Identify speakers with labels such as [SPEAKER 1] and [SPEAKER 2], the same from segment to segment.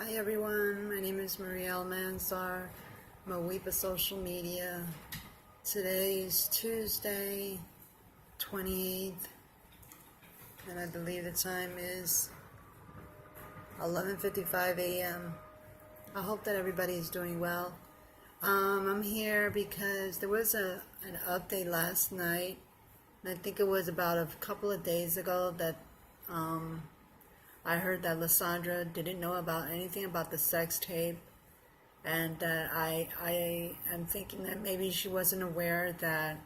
[SPEAKER 1] Hi everyone, my name is Marielle Manzar. I'm a Weepa social media. Today is Tuesday, 28th, and I believe the time is 11:55 a.m. I hope that everybody is doing well. I'm here because there was an update last night, and I think it was about a couple of days ago that I heard that Lesandra didn't know about anything about the sex tape, and that I am thinking that maybe she wasn't aware that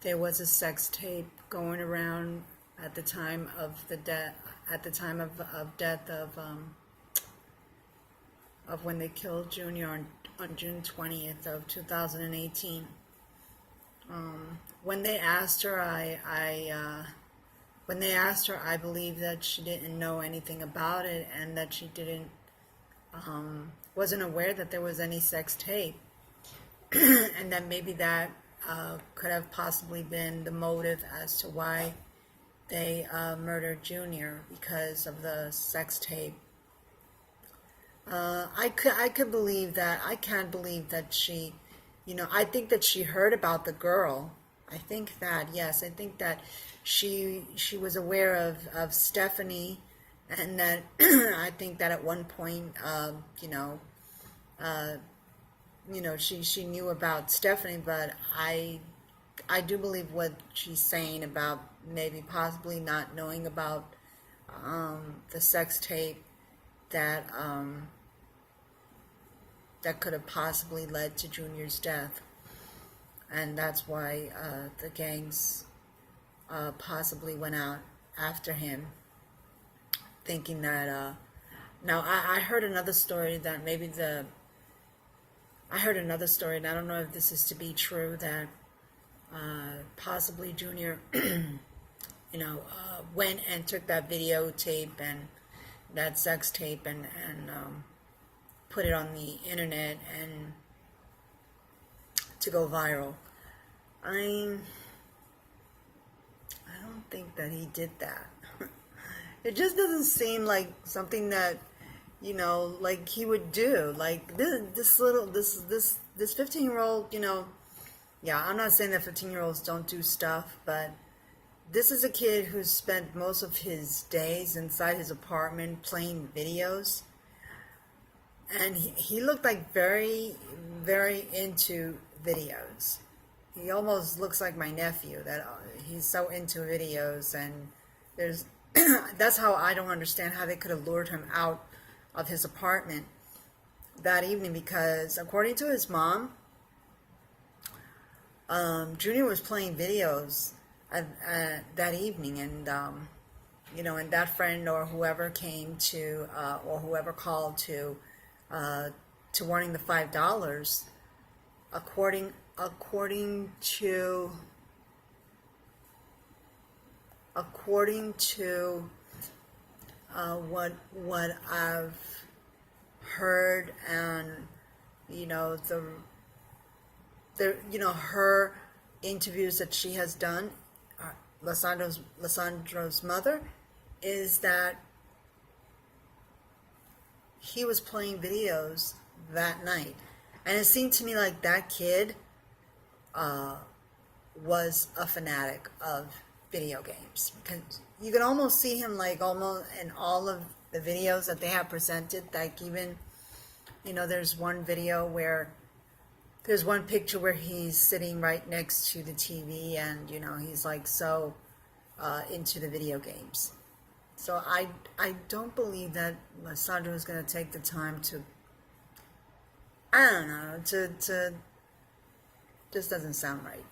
[SPEAKER 1] there was a sex tape going around at the time of the death, at the time of death of when they killed Junior on June 20th of 2018. When they asked her, when they asked her, I believe that she didn't know anything about it, and that she wasn't aware that there was any sex tape, and that maybe that could have possibly been the motive as to why they murdered Junior, because of the sex tape. I could believe that. I can't believe that she, I think that she heard about the girl. I think that, yes, I think that she was aware of Stephanie, and that I think that at one point, she knew about Stephanie, but I do believe what she's saying about maybe possibly not knowing about the sex tape that that could have possibly led to Junior's death, and that's why the gangs possibly went out after him, thinking that. Now I heard another story that I heard another story, and I don't know if this is to be true, that possibly Junior, went and took that videotape and that sex tape and put it on the internet and to go viral. I don't think that he did that. It just doesn't seem like something that, like he would do. Like this 15-year-old, yeah, I'm not saying that 15-year-olds don't do stuff, but this is a kid who spent most of his days inside his apartment playing videos. And he looked like very, very into videos. He almost looks like my nephew, that he's so into videos. And there's that's how I don't understand how they could have lured him out of his apartment that evening, because according to his mom, Junior was playing videos that evening, and and that friend or whoever came to or whoever called to wanting the $5, according to what I've heard, and her interviews that she has done, Lesandra's mother, is that he was playing videos that night. And it seemed to me like that kid was a fanatic of video games, because you can almost see him, like, almost in all of the videos that they have presented. Like, even there's one picture where he's sitting right next to the TV, and he's like so into the video games. So I don't believe that Lesandra was going to take the time to, I don't know, to just doesn't sound right,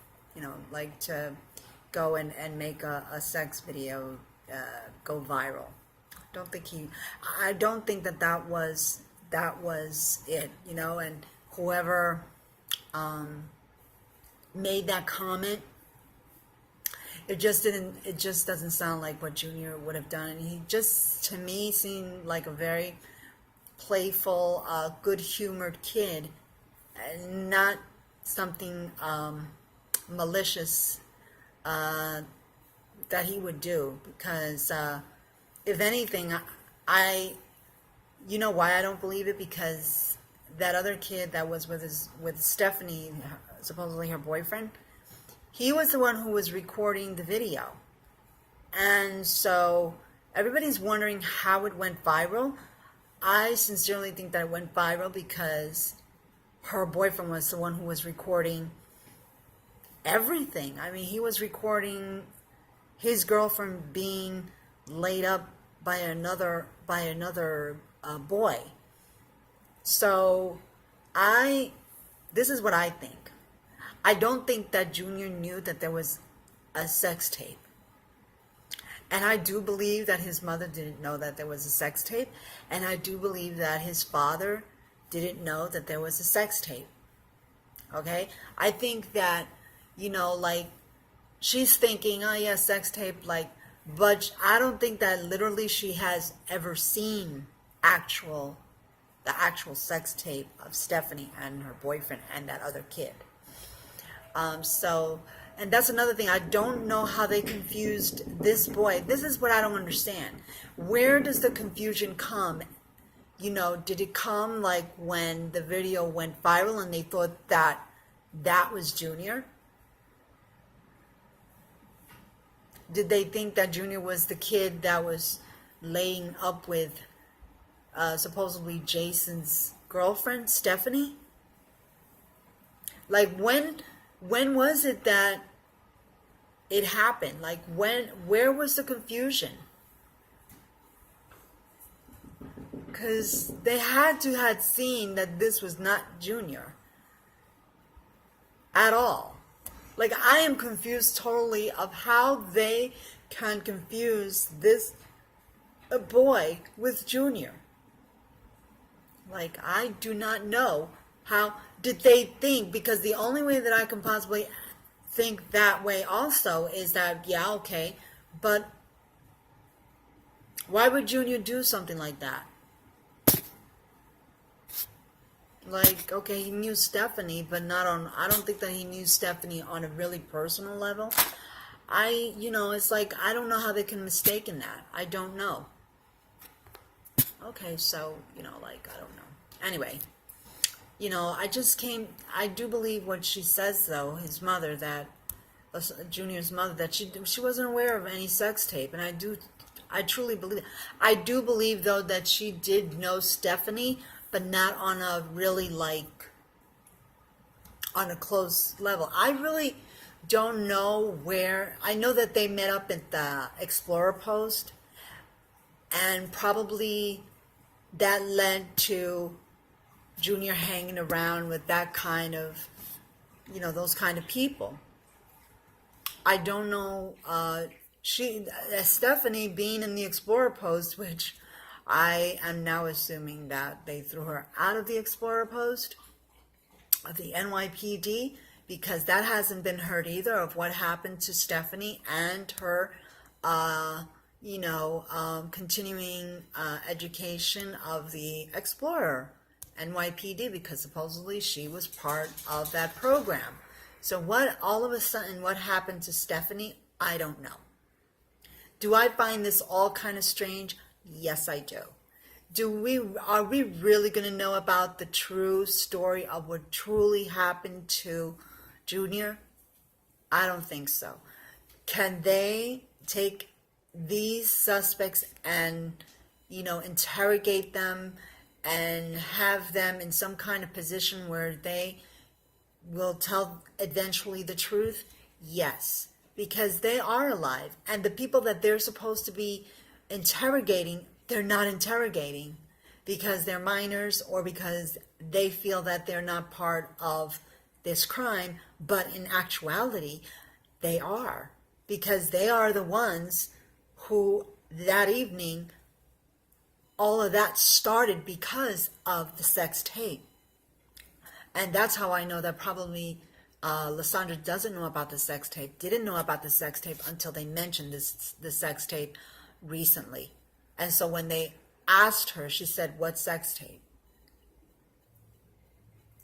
[SPEAKER 1] like to go and make a sex video go viral. I don't think that was it, and whoever made that comment, it just doesn't sound like what Junior would have done. And he just, to me, seemed like a very playful, good-humored kid, and not something malicious that he would do. Because if anything, I You know why I don't believe it? Because that other kid that was with Stephanie, supposedly her boyfriend, he was the one who was recording the video. And so everybody's wondering how it went viral. I sincerely think that it went viral because her boyfriend was the one who was recording everything. I mean, he was recording his girlfriend being laid up by another boy. So this is what I think. I don't think that Junior knew that there was a sex tape. And I do believe that his mother didn't know that there was a sex tape. And I do believe that his father didn't know that there was a sex tape. Okay? I think that, like, she's thinking, oh yeah, sex tape, like, but I don't think that literally she has ever seen the actual sex tape of Stephanie and her boyfriend and that other kid. And that's another thing. I don't know how they confused this boy. This is what I don't understand. Where does the confusion come? Did it come like when the video went viral and they thought that that was Junior? Did they think that Junior was the kid that was laying up with supposedly Jason's girlfriend, Stephanie? Like, when was it that it happened? Like, where was the confusion? Because they had to have seen that this was not Junior at all. Like, I am confused totally of how they can confuse this boy with Junior. Like, I do not know how did they think, because the only way that I can possibly think that way also is that, yeah, okay, but why would Junior do something like that? Like, okay, he knew Stephanie, but I don't think that he knew Stephanie on a really personal level. It's like, I don't know how they can mistake in that. I don't know. Okay, so, like, I don't know. Anyway, I do believe what she says, though, his mother, that, Junior's mother, that she wasn't aware of any sex tape, and I truly believe it. I do believe, though, that she did know Stephanie, but not on a really, like, on a close level. I really don't know where. I know that they met up at the Explorer Post, and probably that led to Junior hanging around with that kind of, those kind of people. I don't know, Stephanie being in the Explorer Post, which I am now assuming that they threw her out of the Explorer Post of the NYPD, because that hasn't been heard either of what happened to Stephanie and her, continuing education of the Explorer NYPD, because supposedly she was part of that program. So all of a sudden, what happened to Stephanie? I don't know. Do I find this all kind of strange? Yes, I do. Are we really going to know about the true story of what truly happened to Junior? I don't think so. Can they take these suspects and, interrogate them and have them in some kind of position where they will tell eventually the truth? Yes, because they are alive. And the people that they're supposed to be interrogating, they're not interrogating because they're minors or because they feel that they're not part of this crime. But in actuality, they are, because they are the ones who that evening, all of that started because of the sex tape. And that's how I know that probably Lesandra doesn't know about the sex tape, didn't know about the sex tape until they mentioned the sex tape recently. And so when they asked her, she said, "What sex tape?"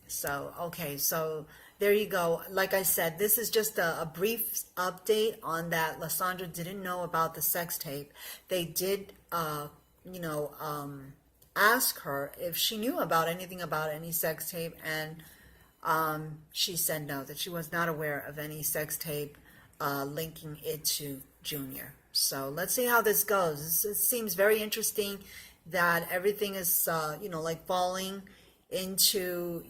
[SPEAKER 1] So, okay, so there you go. Like I said, this is just a brief update on that. Lesandra didn't know about the sex tape. They did, ask her if she knew about anything about any sex tape, and she said no, that she was not aware of any sex tape linking it to Junior. So let's see how this goes. It seems very interesting that everything is, like falling into,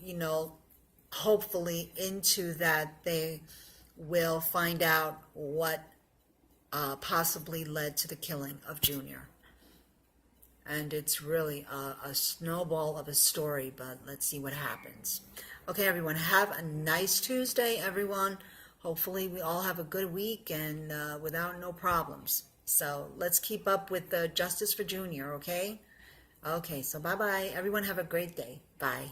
[SPEAKER 1] hopefully into that they will find out what possibly led to the killing of Junior. And it's really a snowball of a story, but let's see what happens. Okay, everyone, have a nice Tuesday, everyone. Hopefully we all have a good week and without no problems. So let's keep up with the justice for Junior, okay? Okay, so bye-bye. Everyone have a great day. Bye.